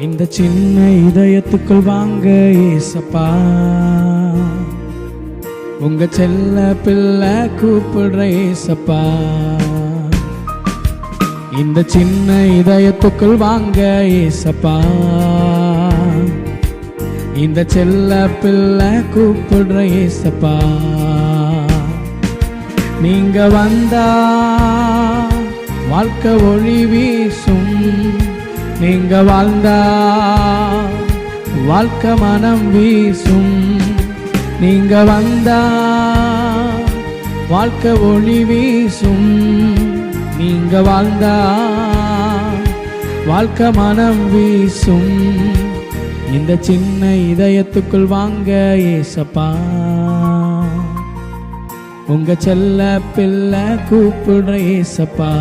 இந்த சின்ன இதயத்துக்குள் வாங்க ஏசப்பா, உங்க செல்ல பிள்ளை கூப்பிடுற ஏசப்பா. இந்த சின்ன இதயத்துக்குள் வாங்க ஏசப்பா, இந்த செல்ல பிள்ளை கூப்பிடுற ஏசப்பா. நீங்க வந்தா வாழ்க்கை ஒளி வீசும், நீங்க வாழ்ந்தா வாழ்க்கை மனம் வீசும். நீங்க வந்தா வாழ்க்கை ஒளி வீசும், நீங்க வாழ்ந்தா வாழ்க்கை மனம் வீசும். இந்த சின்ன இதயத்துக்குள் வாங்க ஏசப்பா, உங்க செல்ல பிள்ளை கூப்பிடுற ஏசப்பா.